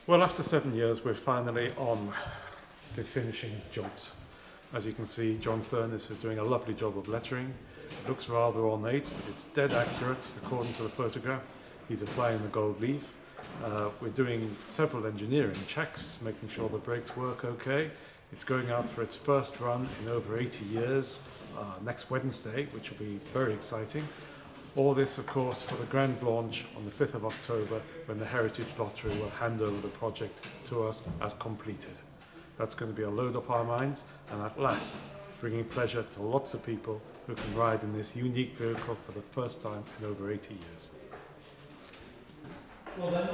Well, after 7 years, we're finally on the finishing jobs. As you can see, John Furness is doing a lovely job of lettering. It looks rather ornate, but it's dead accurate according to the photograph. He's applying the gold leaf. We're doing several engineering checks, making sure the brakes work okay. It's going out for its first run in over 80 years next Wednesday, which will be very exciting. All this, of course, for the grand launch on the 5th of October, when the Heritage Lottery will hand over the project to us as completed. That's going to be a load off our minds, and at last, bringing pleasure to lots of people who can ride in this unique vehicle for the first time in over 80 years. Well, they're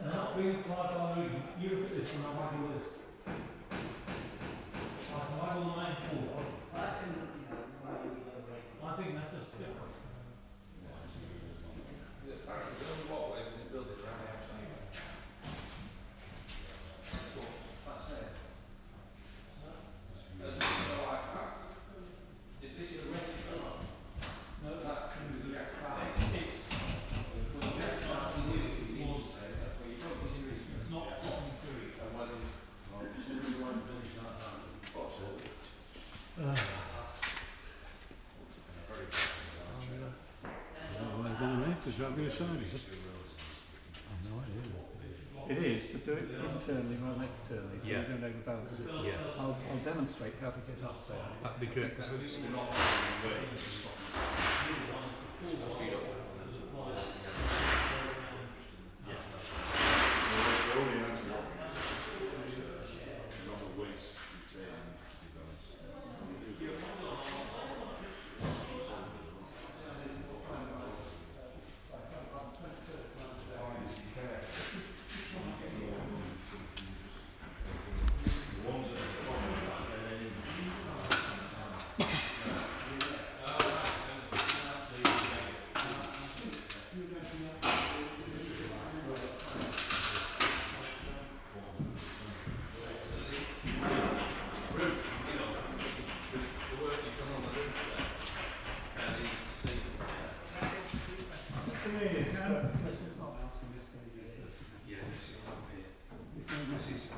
not being applied by the region. You look at this when I waggle this. I can waggle the main forward. I think that's just different. Is that the aside, is it? I've no idea. It is, but do it internally rather than externally, so you don't overbalance it. Yeah. I'll demonstrate how to get up there. That'd be good. So this is not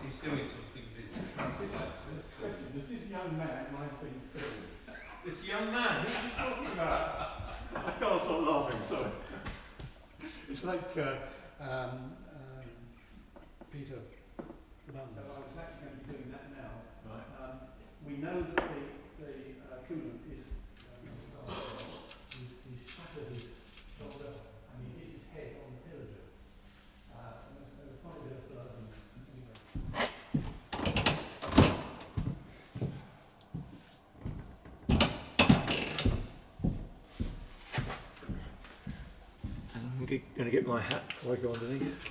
He's doing something business. This young man might be filmed. This young man, who are you talking about? I can't stop laughing, sorry. It's like Peter London. So I was actually going to be doing that now. Right. We know that the coolant is he's shattered his shoulder and he hit his head on the pillager. There's quite a bit of blood and I'm going to get my hat before I go underneath.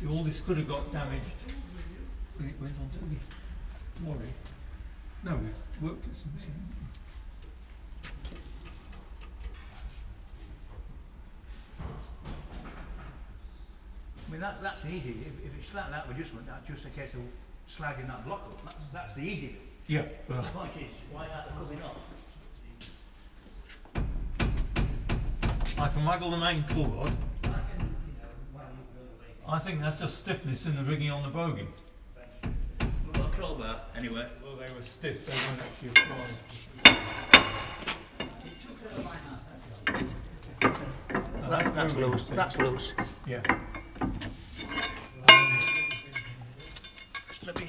See, all this could have got damaged when it went onto the lorry. No, we've worked it since then. I mean, that's easy. If it's flat out adjustment, that's just a case of slagging that block up. That's the easy bit. Yeah. The point is, why aren't they coming off? I can waggle the main pull rod. I think that's just stiffness in the rigging on the bogie. Well, crowbar, anyway. Well, they were stiff, they weren't actually applied. That's loose. That's loose. Yeah. Just let me.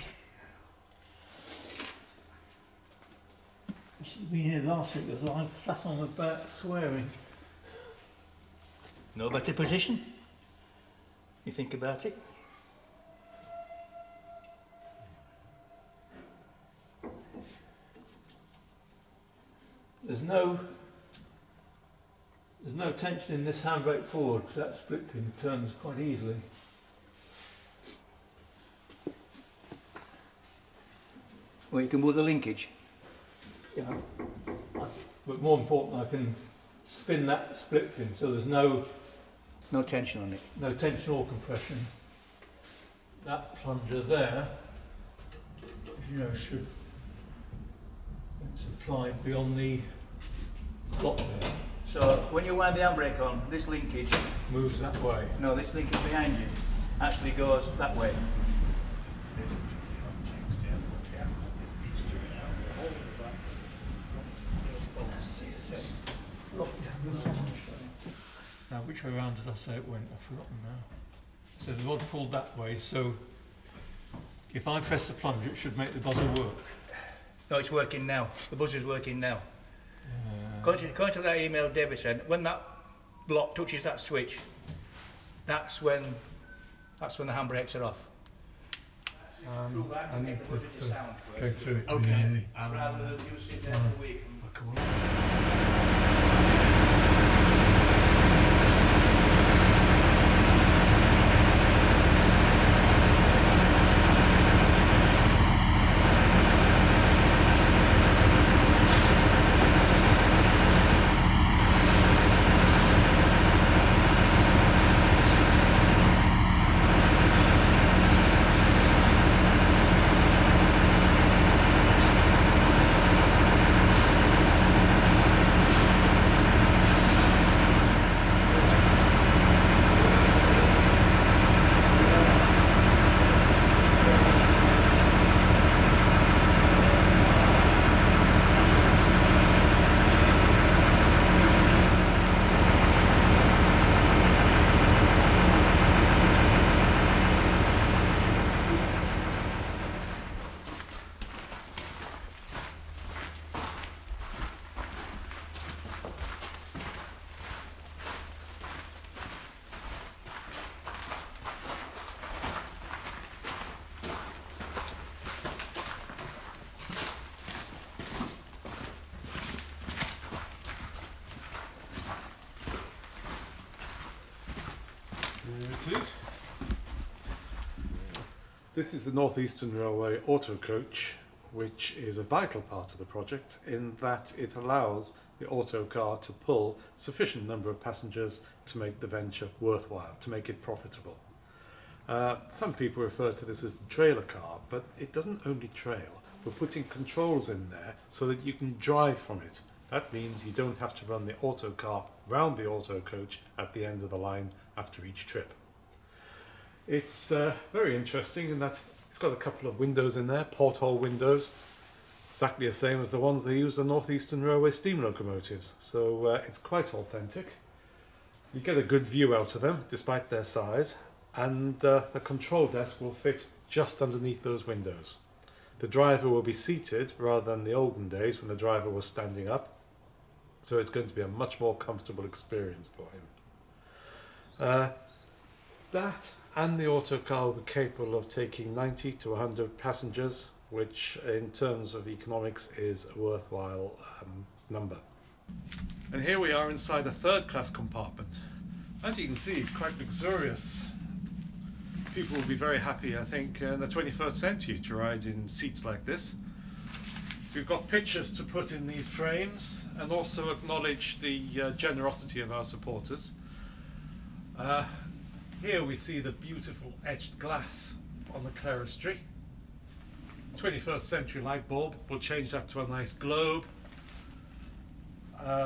You should have been here last week, because I'm flat on the back swearing. No better position? You think about it? There's no tension in this handbrake forward, because that split pin turns quite easily. Well, you can move the linkage. Yeah. But more important, I can spin that split pin so there's no tension on it. no tension or compression. That plunger there, you know, should, when it's applied, be on the block there. So when you wind the handbrake on, this linkage, Moves that way. no, this linkage behind you actually goes that way. Now, which way around did I say it went? I've forgotten now. So the rod pulled that way, so if I press the plunger, it should make the buzzer work. No, it's working now. The buzzer's working now. According to that email David sent, when that block touches that switch, that's when the handbrakes are off. I need to go through it. Okay. Rather than you sit there for a week. There it is. This is the North Eastern Railway auto coach, which is a vital part of the project in that it allows the autocar to pull sufficient number of passengers to make the venture worthwhile, to make it profitable. Some people refer to this as a trailer car, but it doesn't only trail. We're putting controls in there so that you can drive from it. That means you don't have to run the autocar round the auto coach at the end of the line after each trip. It's very interesting in that it's got a couple of windows in there, porthole windows, exactly the same as the ones they use on North Eastern Railway steam locomotives. So it's quite authentic. You get a good view out of them despite their size, and the control desk will fit just underneath those windows. The driver will be seated rather than the olden days when the driver was standing up, so it's going to be a much more comfortable experience for him. That and the autocar will be capable of taking 90 to 100 passengers, which in terms of economics is a worthwhile number. And here we are inside a third class compartment. As you can see, it's quite luxurious. People will be very happy, I think, in the 21st century to ride in seats like this. We've got pictures to put in these frames and also acknowledge the generosity of our supporters. Here we see the beautiful etched glass on the clerestory. 21st century light bulb, we'll change that to a nice globe.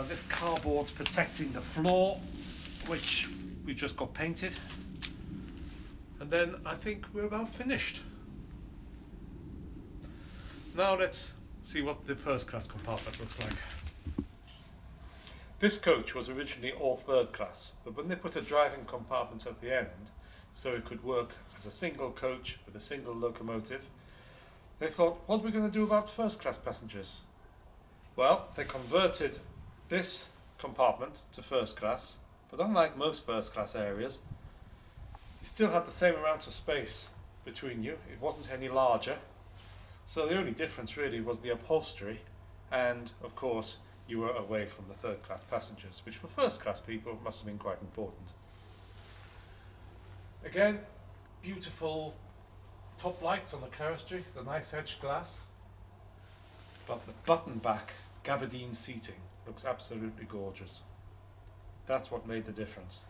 This cardboard's protecting the floor, which we just got painted. And then I think we're about finished. Now let's see what the first class compartment looks like. This coach was originally all third class, but when they put a driving compartment at the end, so it could work as a single coach with a single locomotive, they thought, what are we going to do about first class passengers? Well, they converted this compartment to first class, but unlike most first class areas, you still had the same amount of space between you. It wasn't any larger. So the only difference really was the upholstery, and of course you were away from the third class passengers, which for first class people must have been quite important. Again, beautiful top lights on the clerestory, the nice edged glass. But the button back gabardine seating looks absolutely gorgeous. That's what made the difference.